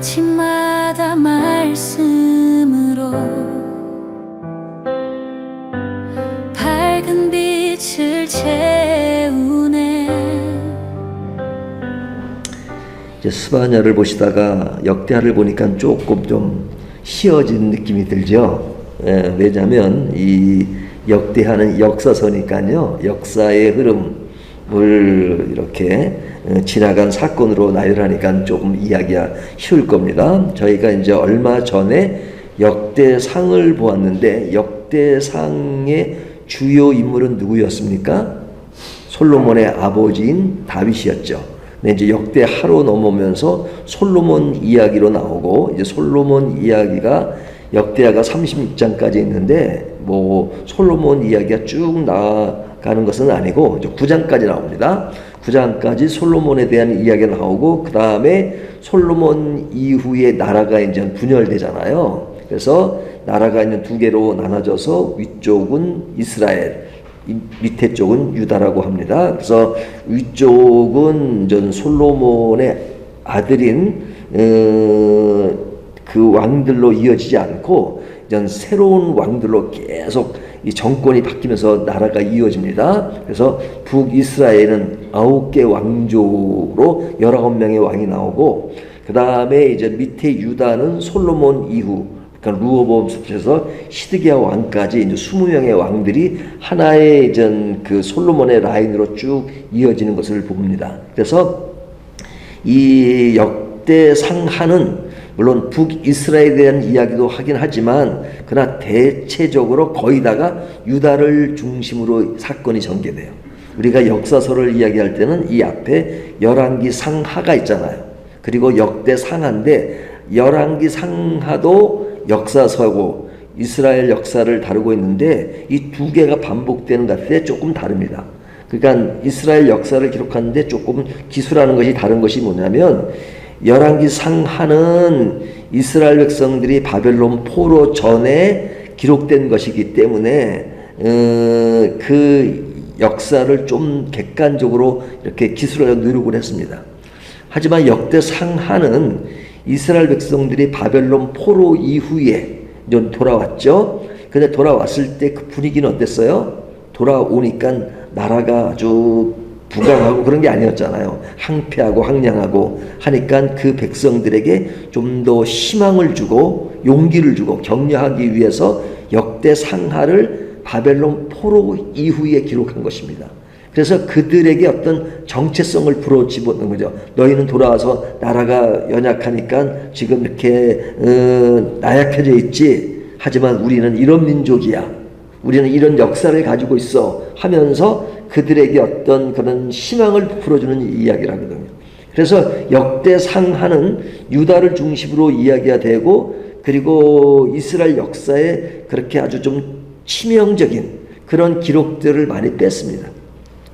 아침마다 말씀으로 밝은 빛을 채우네. 이제 스바냐를 보시다가 역대하를 보니까 조금 좀 희어진 느낌이 들죠. 왜냐하면 이 역대하는 역사서니까요. 역사의 흐름을 이렇게 지나간 사건으로 나열하니까 조금 이야기가 쉬울 겁니다. 저희가 이제 얼마 전에 역대상을 보았는데 역대상의 주요 인물은 누구였습니까? 솔로몬의 아버지인 다윗이었죠. 근데 이제 역대하로 넘어오면서 솔로몬 이야기로 나오고, 이제 솔로몬 이야기가 역대하가 36장까지 있는데 뭐 솔로몬 이야기가 쭉 나가는 것은 아니고 이제 9장까지 나옵니다. 9장까지 솔로몬에 대한 이야기가 나오고, 그 다음에 솔로몬 이후에 나라가 이제 분열되잖아요. 그래서 나라가 있는 두 개로 나눠져서 위쪽은 이스라엘, 밑에 쪽은 유다라고 합니다. 그래서 위쪽은 전 솔로몬의 아들인 그 왕들로 이어지지 않고 전 새로운 왕들로 계속 이 정권이 바뀌면서 나라가 이어집니다. 그래서 북이스라엘은 9개 왕족으로 19명의 왕이 나오고, 그 다음에 이제 밑에 유다는 솔로몬 이후, 그러니까 르호보암부터 시드기야 왕까지 이제 20명의 왕들이 하나의 그 솔로몬의 라인으로 쭉 이어지는 것을 봅니다. 그래서 이 역대상하는 물론 북이스라엘에 대한 이야기도 하긴 하지만, 그러나 대체적으로 거의 다가 유다를 중심으로 사건이 전개돼요. 우리가 역사서를 이야기할 때는 이 앞에 열왕기 상하가 있잖아요. 그리고 역대상하인데, 열왕기 상하도 역사서고 이스라엘 역사를 다루고 있는데 이 두 개가 반복되는 것 같아 조금 다릅니다. 그러니까 이스라엘 역사를 기록하는데 조금 기술하는 것이 다른 것이 뭐냐면, 열왕기 상하는 이스라엘 백성들이 바벨론 포로 전에 기록된 것이기 때문에 그 역사를 좀 객관적으로 이렇게 기술하려고 노력을 했습니다. 하지만 역대상하는 이스라엘 백성들이 바벨론 포로 이후에 돌아왔죠. 근데 돌아왔을 때 그 분위기는 어땠어요? 돌아오니까 나라가 아주 부강하고 그런 게 아니었잖아요. 항폐하고 황량하고 하니까 그 백성들에게 좀 더 희망을 주고 용기를 주고 격려하기 위해서 역대상하를 바벨론 포로 이후에 기록한 것입니다. 그래서 그들에게 어떤 정체성을 불어집어넣는 거죠. 너희는 돌아와서 나라가 연약하니까 지금 이렇게 나약해져 있지. 하지만 우리는 이런 민족이야. 우리는 이런 역사를 가지고 있어 하면서 그들에게 어떤 그런 희망을 풀어주는 이야기를 하거든요. 그래서 역대상하는 유다를 중심으로 이야기가 되고, 그리고 이스라엘 역사에 그렇게 아주 좀 치명적인 그런 기록들을 많이 뺐습니다.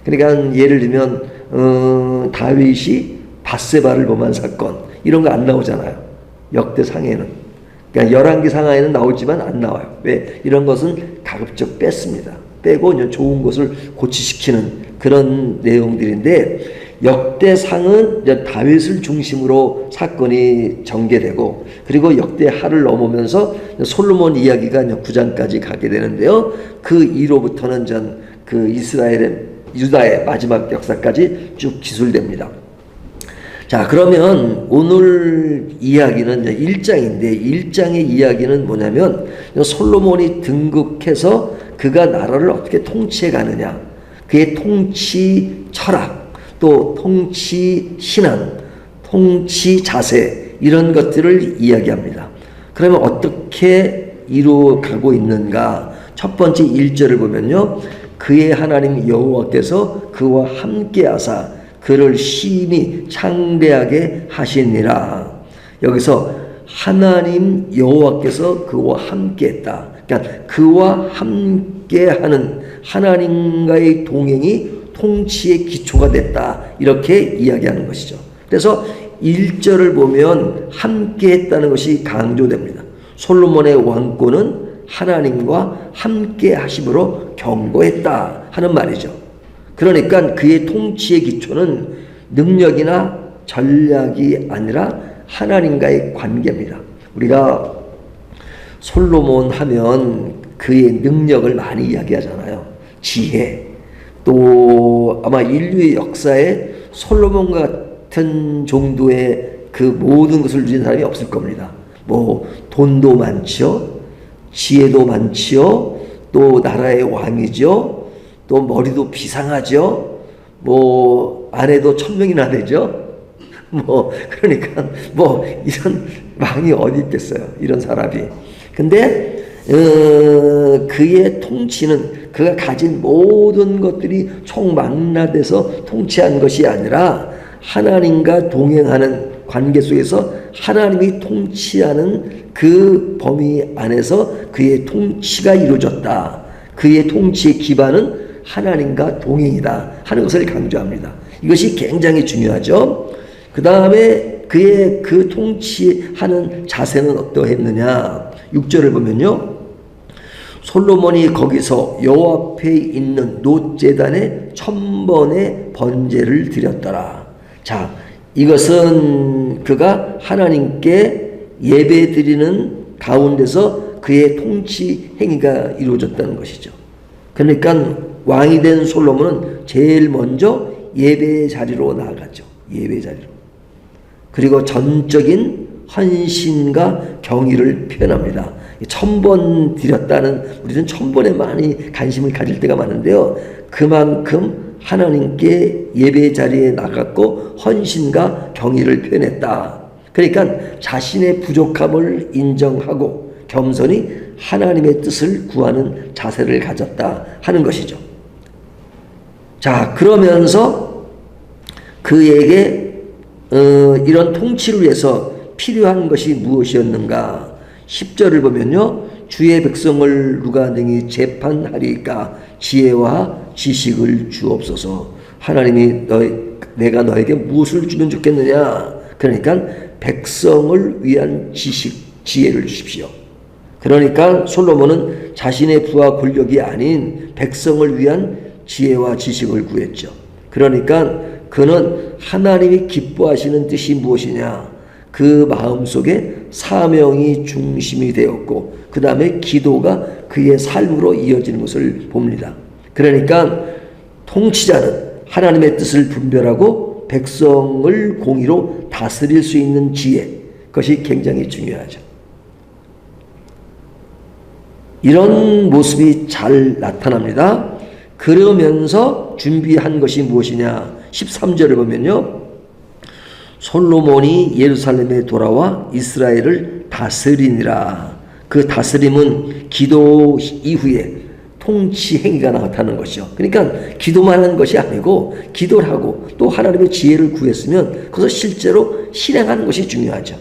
그러니까 예를 들면 다윗이 밧세바를 범한 사건 이런 거 안 나오잖아요. 역대상에는. 그러니까 열왕기 상하에는 나오지만 안 나와요. 왜? 이런 것은 가급적 뺐습니다. 빼고 이제 좋은 것을 고치시키는 그런 내용들인데, 역대상은 이제 다윗을 중심으로 사건이 전개되고, 그리고 역대하를 넘으면서 솔로몬 이야기가 이제 9장까지 가게 되는데요. 그 이후로부터는 그 이스라엘의 유다의 마지막 역사까지 쭉 기술됩니다. 자, 그러면 오늘 이야기는 1장인데 1장의 이야기는 뭐냐면, 솔로몬이 등극해서 그가 나라를 어떻게 통치해 가느냐, 그의 통치 철학, 또 통치 신앙, 통치 자세, 이런 것들을 이야기합니다. 그러면 어떻게 이루어가고 있는가? 첫 번째 1절을 보면요, 그의 하나님 여호와께서 그와 함께 하사 그를 심히 창대하게 하시니라. 여기서 하나님 여호와께서 그와 함께 했다. 그러니까 그와 함께 하는 하나님과의 동행이 통치의 기초가 됐다. 이렇게 이야기하는 것이죠. 그래서 1절을 보면 함께 했다는 것이 강조됩니다. 솔로몬의 왕권은 하나님과 함께 하심으로 견고했다 하는 말이죠. 그러니까 그의 통치의 기초는 능력이나 전략이 아니라 하나님과의 관계입니다. 우리가 솔로몬 하면 그의 능력을 많이 이야기하잖아요. 지혜. 또 아마 인류의 역사에 솔로몬 같은 정도의 그 모든 것을 누린 사람이 없을 겁니다. 뭐 돈도 많지요, 지혜도 많지요, 또 나라의 왕이죠, 또 머리도 비상하죠, 뭐 아내도 1000명이나 되죠. 뭐 그러니까 뭐 이런 왕이 어디 있겠어요, 이런 사람이. 근데 그의 통치는 그가 가진 모든 것들이 총망라돼서 통치한 것이 아니라 하나님과 동행하는 관계 속에서 하나님이 통치하는 그 범위 안에서 그의 통치가 이루어졌다. 그의 통치의 기반은 하나님과 동행이다 하는 것을 강조합니다. 이것이 굉장히 중요하죠. 그 다음에 그의 그 통치하는 자세는 어떠했느냐. 6절을 보면요, 솔로몬이 거기서 여호와 앞에 있는 놋제단에 1000번의 번제를 드렸더라. 자, 이것은 그가 하나님께 예배 드리는 가운데서 그의 통치 행위가 이루어졌다는 것이죠. 그러니까 왕이 된 솔로몬은 제일 먼저 예배 자리로 나아갔죠. 예배 자리로. 그리고 전적인 헌신과 경의를 표현합니다. 1000번 드렸다는, 우리는 1000번에 많이 관심을 가질 때가 많은데요, 그만큼 하나님께 예배 자리에 나갔고 헌신과 경의를 표현했다. 그러니까 자신의 부족함을 인정하고 겸손히 하나님의 뜻을 구하는 자세를 가졌다 하는 것이죠. 자, 그러면서 그에게 이런 통치를 위해서 필요한 것이 무엇이었는가. 10절을 보면요, 주의 백성을 누가 능히 재판하리까. 지혜와 지식을 주옵소서. 하나님이 내가 너에게 무엇을 주면 좋겠느냐. 그러니까 백성을 위한 지식, 지혜를 주십시오. 그러니까 솔로몬은 자신의 부와 권력이 아닌 백성을 위한 지혜와 지식을 구했죠. 그러니까 그는 하나님이 기뻐하시는 뜻이 무엇이냐, 그 마음속에 사명이 중심이 되었고 그 다음에 기도가 그의 삶으로 이어지는 것을 봅니다. 그러니까 통치자는 하나님의 뜻을 분별하고 백성을 공의로 다스릴 수 있는 지혜, 그것이 굉장히 중요하죠. 이런 모습이 잘 나타납니다. 그러면서 준비한 것이 무엇이냐. 13절을 보면요, 솔로몬이 예루살렘에 돌아와 이스라엘을 다스리니라. 그 다스림은 기도 이후에 통치 행위가 나타나는 것이죠. 그러니까 기도만 하는 것이 아니고 기도를 하고 또 하나님의 지혜를 구했으면 그것을 실제로 실행하는 것이 중요하죠.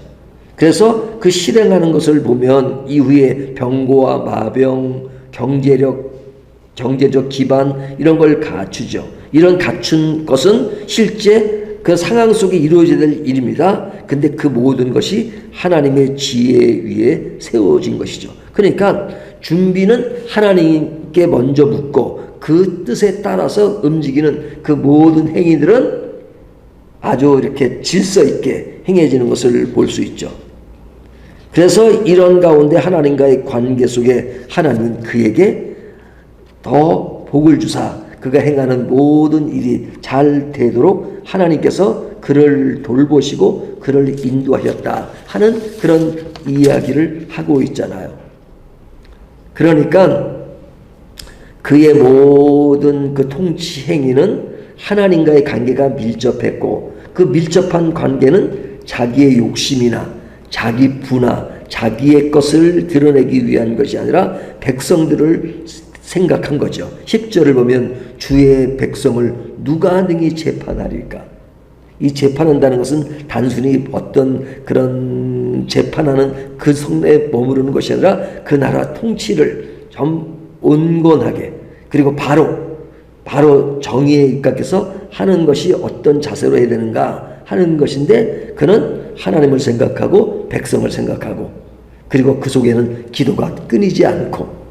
그래서 그 실행하는 것을 보면 이후에 병고와 마병, 경제적 기반 이런 걸 갖추죠. 이런 갖춘 것은 실제 그 상황 속에 이루어져야 될 일입니다. 근데 그 모든 것이 하나님의 지혜 위에 세워진 것이죠. 그러니까 준비는 하나님께 먼저 묻고 그 뜻에 따라서 움직이는 그 모든 행위들은 아주 이렇게 질서 있게 행해지는 것을 볼 수 있죠. 그래서 이런 가운데 하나님과의 관계 속에 하나님은 그에게 더 복을 주사 그가 행하는 모든 일이 잘 되도록 하나님께서 그를 돌보시고 그를 인도하셨다 하는 그런 이야기를 하고 있잖아요. 그러니까 그의 모든 그 통치 행위는 하나님과의 관계가 밀접했고 그 밀접한 관계는 자기의 욕심이나 자기 부나 자기의 것을 드러내기 위한 것이 아니라 백성들을 생각한 거죠. 10절을 보면 주의 백성을 누가 능히 재판하리까. 이 재판한다는 것은 단순히 어떤 그런 재판하는 그 성내에 머무르는 것이 아니라 그 나라 통치를 좀 온건하게 그리고 바로 정의에 입각해서 하는 것이 어떤 자세로 해야 되는가 하는 것인데 그는 하나님을 생각하고 백성을 생각하고 그리고 그 속에는 기도가 끊이지 않고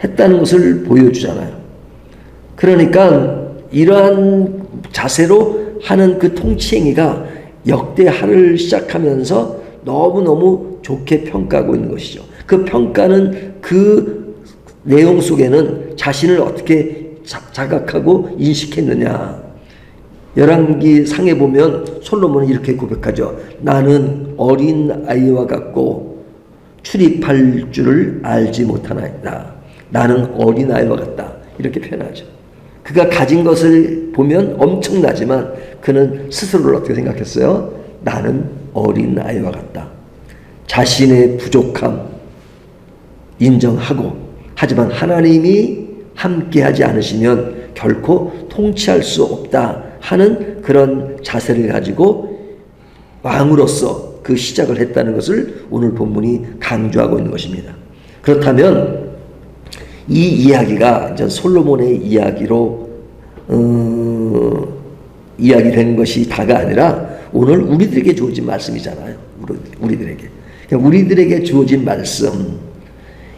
했다는 것을 보여주잖아요. 그러니까 이러한 자세로 하는 그 통치 행위가 역대하를 시작하면서 너무너무 좋게 평가하고 있는 것이죠. 그 평가는 그 내용 속에는 자신을 어떻게 자각하고 인식했느냐. 열왕기 상에 보면 솔로몬은 이렇게 고백하죠. 나는 어린 아이와 같고 출입할 줄을 알지 못하나이다. 나는 어린 아이와 같다. 이렇게 표현하죠. 그가 가진 것을 보면 엄청나지만 그는 스스로를 어떻게 생각했어요? 나는 어린 아이와 같다. 자신의 부족함 인정하고, 하지만 하나님이 함께하지 않으시면 결코 통치할 수 없다 하는 그런 자세를 가지고 왕으로서 그 시작을 했다는 것을 오늘 본문이 강조하고 있는 것입니다. 그렇다면 이 이야기가 이제 솔로몬의 이야기로 이야기된 것이 다가 아니라 오늘 우리들에게 주어진 말씀이잖아요. 우리들에게 주어진 말씀,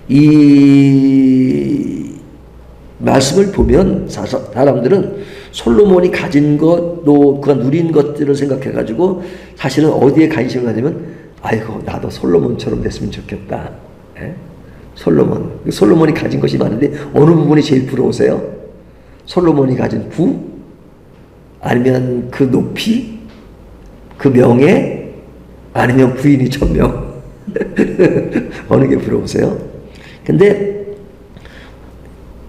이 말씀을 보면 사람들은 솔로몬이 가진 것, 또 그가 누린 것들을 생각해가지고 사실은 어디에 관심을 가냐면, 아이고 나도 솔로몬처럼 됐으면 좋겠다. 예? 솔로몬이 가진 것이 많은데 어느 부분이 제일 부러우세요? 솔로몬이 가진 부? 아니면 그 높이? 그 명예? 아니면 부인이 1000명? 어느 게 부러우세요? 근데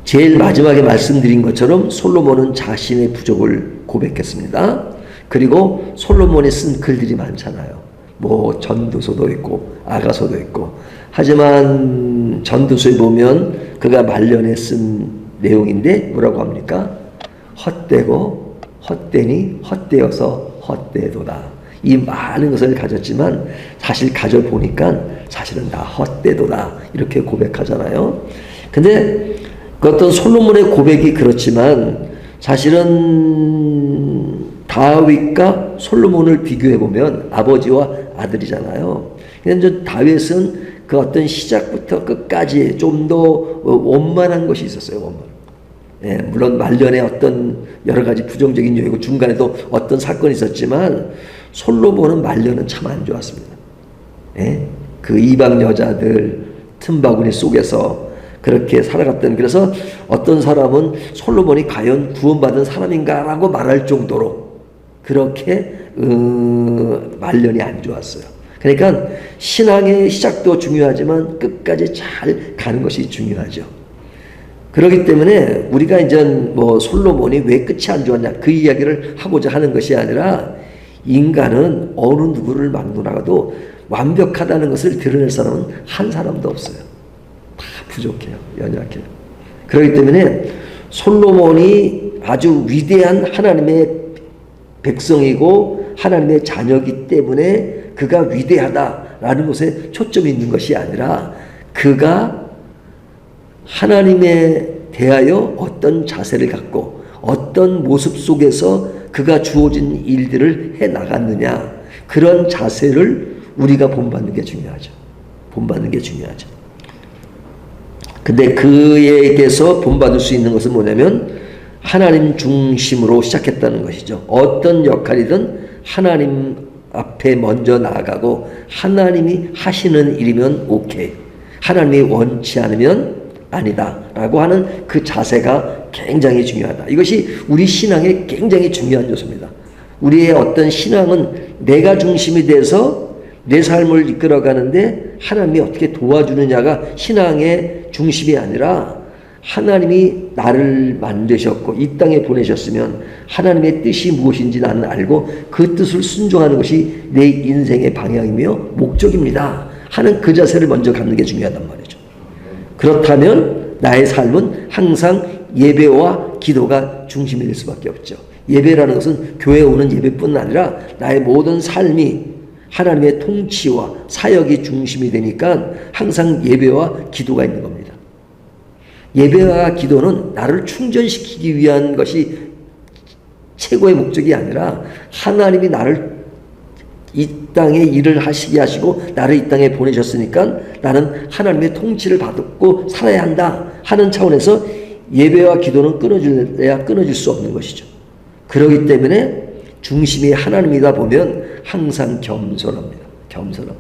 제일 마지막에 말씀드린 것처럼 솔로몬은 자신의 부족을 고백했습니다. 그리고 솔로몬이 쓴 글들이 많잖아요. 뭐 전도서도 있고 아가서도 있고. 하지만 전도서에 보면 그가 말년에 쓴 내용인데 뭐라고 합니까? 헛되고 헛되니 헛되어서 헛되도다. 이 많은 것을 가졌지만 사실 가져보니까 사실은 다 헛되도다. 이렇게 고백하잖아요. 근데 그 어떤 솔로몬의 고백이 그렇지만 사실은 다윗과 솔로몬을 비교해보면 아버지와 아들이잖아요. 근데 다윗은 그 어떤 시작부터 끝까지 좀 더 원만한 것이 있었어요. 원만. 예, 물론 말년에 어떤 여러 가지 부정적인 요인이고 중간에도 어떤 사건이 있었지만 솔로몬은 말년은 참 안 좋았습니다. 예? 그 이방 여자들 틈바구니 속에서 그렇게 살아갔던, 그래서 어떤 사람은 솔로몬이 과연 구원받은 사람인가라고 말할 정도로 그렇게 말년이 안 좋았어요. 그러니까 신앙의 시작도 중요하지만 끝까지 잘 가는 것이 중요하죠. 그렇기 때문에 우리가 이제 뭐 솔로몬이 왜 끝이 안 좋았냐 그 이야기를 하고자 하는 것이 아니라, 인간은 어느 누구를 만나도 완벽하다는 것을 드러낼 사람은 한 사람도 없어요. 다 부족해요. 연약해요. 그렇기 때문에 솔로몬이 아주 위대한 하나님의 백성이고 하나님의 자녀이기 때문에 그가 위대하다라는 것에 초점이 있는 것이 아니라, 그가 하나님에 대하여 어떤 자세를 갖고 어떤 모습 속에서 그가 주어진 일들을 해 나갔느냐, 그런 자세를 우리가 본받는 게 중요하죠. 본받는 게 중요하죠. 근데 그에게서 본받을 수 있는 것은 뭐냐면 하나님 중심으로 시작했다는 것이죠. 어떤 역할이든 하나님 앞에 먼저 나아가고 하나님이 하시는 일이면 오케이, 하나님이 원치 않으면 아니다 라고 하는 그 자세가 굉장히 중요하다. 이것이 우리 신앙의 굉장히 중요한 요소입니다. 우리의 어떤 신앙은 내가 중심이 돼서 내 삶을 이끌어가는데 하나님이 어떻게 도와주느냐가 신앙의 중심이 아니라, 하나님이 나를 만드셨고 이 땅에 보내셨으면 하나님의 뜻이 무엇인지 나는 알고 그 뜻을 순종하는 것이 내 인생의 방향이며 목적입니다 하는 그 자세를 먼저 갖는 게 중요하단 말이죠. 그렇다면 나의 삶은 항상 예배와 기도가 중심이 될 수밖에 없죠. 예배라는 것은 교회에 오는 예배뿐 아니라 나의 모든 삶이 하나님의 통치와 사역이 중심이 되니까 항상 예배와 기도가 있는 겁니다. 예배와 기도는 나를 충전시키기 위한 것이 최고의 목적이 아니라, 하나님이 나를 이 땅에 일을 하시게 하시고 나를 이 땅에 보내셨으니까 나는 하나님의 통치를 받고 살아야 한다 하는 차원에서 예배와 기도는 끊어질 수 없는 것이죠. 그렇기 때문에 중심이 하나님이다 보면 항상 겸손합니다. 겸손함.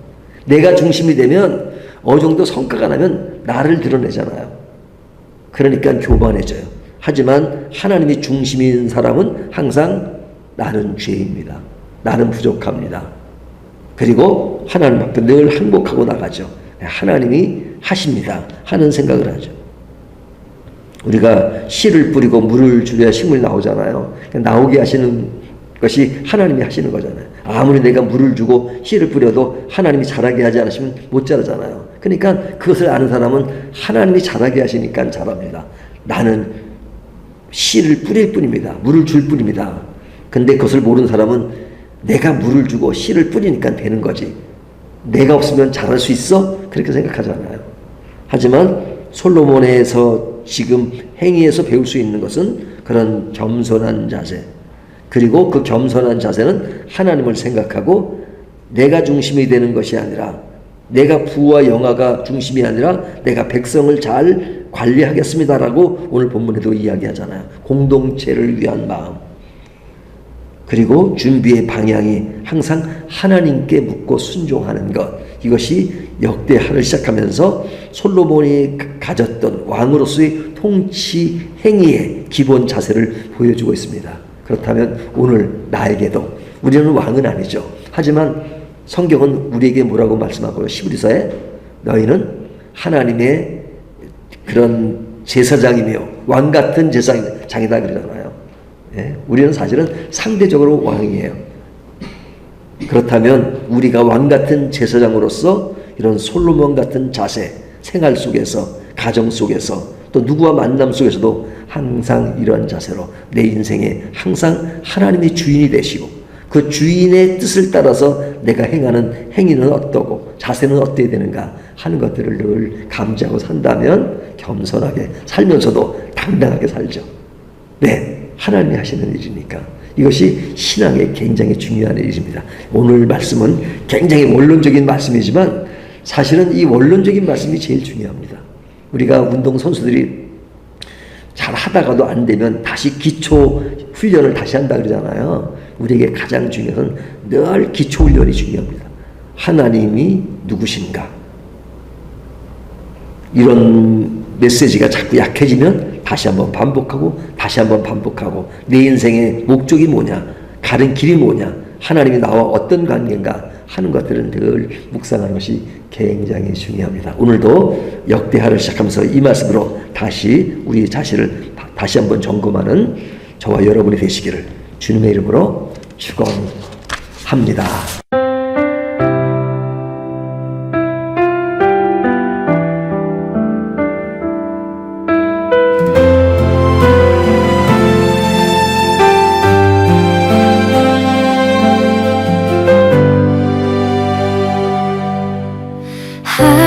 내가 중심이 되면 어느 정도 성과가 나면 나를 드러내잖아요. 그러니까 교만해져요. 하지만 하나님이 중심인 사람은 항상 나는 죄입니다. 나는 부족합니다. 그리고 하나님 앞에 늘 항복하고 나가죠. 하나님이 하십니다 하는 생각을 하죠. 우리가 씨를 뿌리고 물을 줄여야 식물이 나오잖아요. 나오게 하시는 것이 하나님이 하시는 거잖아요. 아무리 내가 물을 주고 씨를 뿌려도 하나님이 자라게 하지 않으시면 못 자라잖아요. 그러니까 그것을 아는 사람은 하나님이 자라게 하시니까 자랍니다. 나는 씨를 뿌릴 뿐입니다. 물을 줄 뿐입니다. 근데 그것을 모르는 사람은 내가 물을 주고 씨를 뿌리니까 되는 거지, 내가 없으면 자랄 수 있어? 그렇게 생각하잖아요. 하지만 솔로몬에서 지금 행위에서 배울 수 있는 것은 그런 겸손한 자세, 그리고 그 겸손한 자세는 하나님을 생각하고 내가 중심이 되는 것이 아니라, 내가 부와 영화가 중심이 아니라 내가 백성을 잘 관리하겠습니다라고 오늘 본문에도 이야기하잖아요. 공동체를 위한 마음, 그리고 준비의 방향이 항상 하나님께 묻고 순종하는 것, 이것이 역대하를 시작하면서 솔로몬이 가졌던 왕으로서의 통치 행위의 기본 자세를 보여주고 있습니다. 그렇다면 오늘 나에게도, 우리는 왕은 아니죠. 하지만 성경은 우리에게 뭐라고 말씀하고요? 히브리서에 너희는 하나님의 그런 제사장이며 왕 같은 제사장이다 그러잖아요. 예? 우리는 사실은 상대적으로 왕이에요. 그렇다면 우리가 왕 같은 제사장으로서 이런 솔로몬 같은 자세, 생활 속에서, 가정 속에서, 또 누구와 만남 속에서도 항상 이런 자세로 내 인생에 항상 하나님이 주인이 되시고 그 주인의 뜻을 따라서 내가 행하는 행위는 어떠고 자세는 어떻게 되는가 하는 것들을 늘 감지하고 산다면 겸손하게 살면서도 당당하게 살죠. 네, 하나님이 하시는 일이니까. 이것이 신앙에 굉장히 중요한 일입니다. 오늘 말씀은 굉장히 원론적인 말씀이지만 사실은 이 원론적인 말씀이 제일 중요합니다. 우리가 운동선수들이 잘 하다가도 안 되면 다시 기초 훈련을 다시 한다 그러잖아요. 우리에게 가장 중요한 것은 늘 기초 훈련이 중요합니다. 하나님이 누구신가? 이런 메시지가 자꾸 약해지면 다시 한번 반복하고 다시 한번 반복하고 내 인생의 목적이 뭐냐? 가는 길이 뭐냐? 하나님이 나와 어떤 관계인가? 하는 것들은 늘 묵상하는 것이 굉장히 중요합니다. 오늘도 역대하를 시작하면서 이 말씀으로 다시 우리 자신을 다시 한번 점검하는 저와 여러분이 되시기를 주님의 이름으로 축원합니다.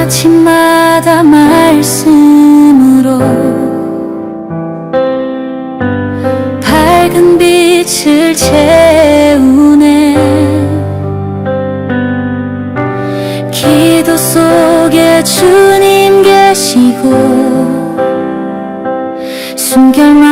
아침마다 말씀으로 밝은 빛을 채우네. 기도 속에 주님 계시고 숨결만